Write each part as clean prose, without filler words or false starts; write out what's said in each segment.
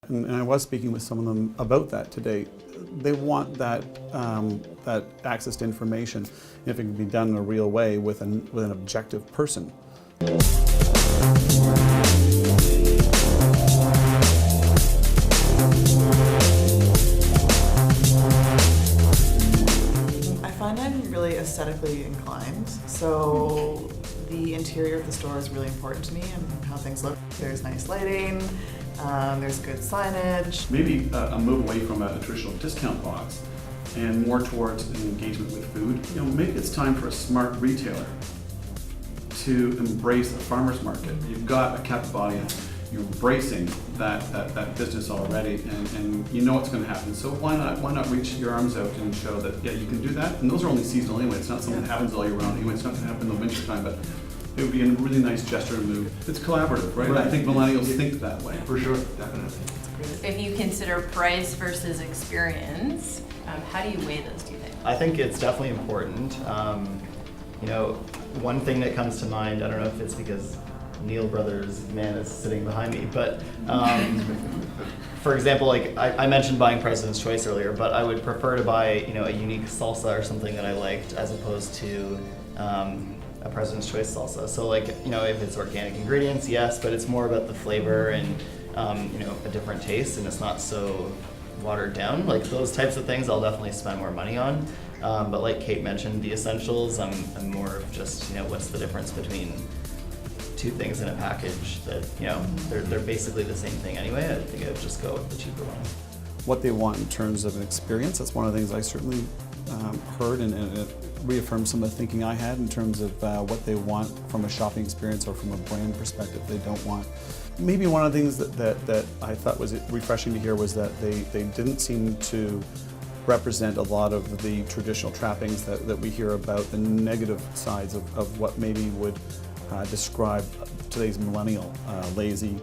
And I was speaking with some of them about that today. They want that that access to information, if it can be done in a real way with an objective person. I find I'm really aesthetically inclined, so the interior of the store is really important to me and how things look. There's nice lighting, there's good signage. Maybe a move away from a traditional discount box and more towards an engagement with food. You know, maybe it's time for a smart retailer to embrace a farmer's market. You've got a captive audience. You're embracing that business already, and you know what's going to happen. So why not reach your arms out and show that, yeah, you can do that? And those are only seasonal anyway. It's not something that happens all year round anyway. It's not going to happen in the winter time, but it would be a really nice gesture and move. It's collaborative, right? I think millennials think that way. For sure, definitely. If you consider price versus experience, how do you weigh those two things? I think it's definitely important. You know, one thing that comes to mind, I don't know if it's because Neil Brothers' man is sitting behind me, but for example, like I mentioned buying President's Choice earlier, but I would prefer to buy, you know, a unique salsa or something that I liked as opposed to a President's Choice salsa. So like, you know, if it's organic ingredients, yes, but it's more about the flavor and you know, a different taste, and it's not so watered down. Like those types of things I'll definitely spend more money on. But like Kate mentioned, the essentials, I'm more of just, you know, what's the difference between two things in a package that, you know, they're basically the same thing anyway. I think I would just go with the cheaper one. What they want in terms of an experience, that's one of the things I certainly heard, and it reaffirmed some of the thinking I had in terms of what they want from a shopping experience or from a brand perspective. They don't want. Maybe one of the things that I thought was refreshing to hear was that they didn't seem to represent a lot of the traditional trappings that we hear about, the negative sides of what maybe would describe today's millennial, lazy,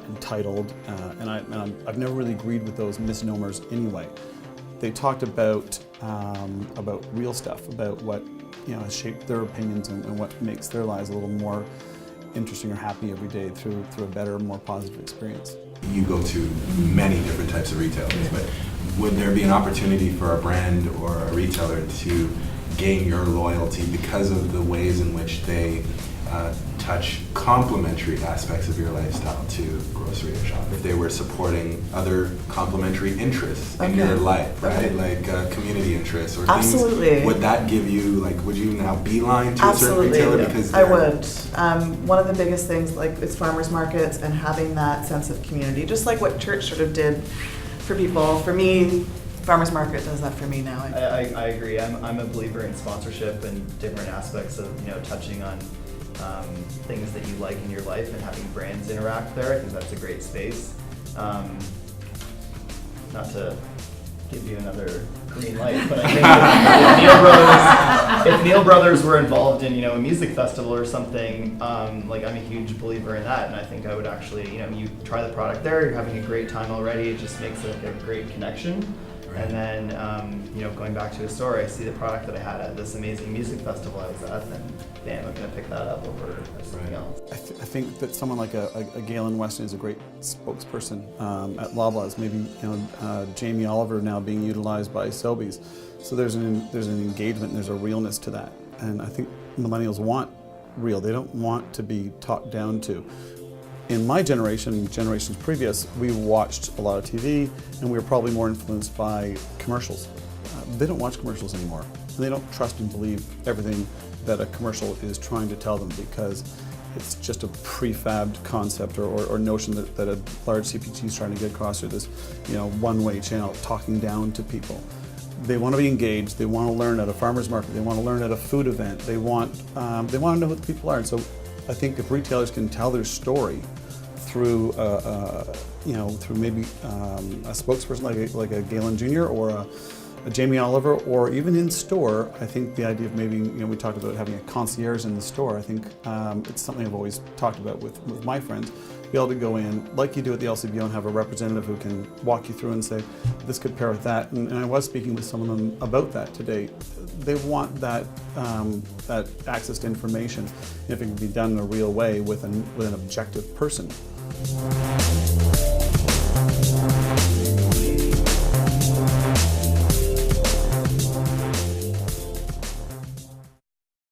entitled, and I've never really agreed with those misnomers anyway. They talked about real stuff, about what, you know, has shaped their opinions and what makes their lives a little more interesting or happy every day through a better, more positive experience. You go to many different types of retailers, but would there be an opportunity for a brand or a retailer to gain your loyalty because of the ways in which they touch complementary aspects of your lifestyle to grocery or shop? If they were supporting other complementary interests in your life, right? Like community interests or Absolutely. things, would that give you, like, would you now beeline to Absolutely. a certain retailer? Because I would. One of the biggest things, like, is farmers markets and having that sense of community, just like what church sort of did for people. For me, farmers market does that for me now. I agree. I'm a believer in sponsorship and different aspects of, you know, touching on things that you like in your life and having brands interact there. I think that's a great space. Not to give you another green light, but I think if Neil Brothers were involved in, you know, a music festival or something, like I'm a huge believer in that, and I think I would actually, you know, you try the product there, you're having a great time already, it just makes it like a great connection. And then, you know, going back to a store, I see the product that I had at this amazing music festival I was at, and bam, I'm going to pick that up over something else. I think that someone like a Galen Weston is a great spokesperson at Loblaws. Maybe, you know, Jamie Oliver now being utilized by Sobeys. So there's an engagement and there's a realness to that. And I think millennials want real. They don't want to be talked down to. In my generation, generations previous, we watched a lot of TV, and we were probably more influenced by commercials. They don't watch commercials anymore. And they don't trust and believe everything that a commercial is trying to tell them, because it's just a prefabbed concept or notion that a large CPG is trying to get across through this, you know, one-way channel, talking down to people. They want to be engaged. They want to learn at a farmer's market. They want to learn at a food event. They want to know who the people are. And so I think if retailers can tell their story through, you know, through maybe a spokesperson like a Galen Jr. or a Jamie Oliver, or even in store, I think the idea of maybe, you know, we talked about having a concierge in the store. I think it's something I've always talked about with my friends. Be able to go in, like you do at the LCBO, and have a representative who can walk you through and say, this could pair with that. And I was speaking with some of them about that today. They want that access to information, if it can be done in a real way with an objective person.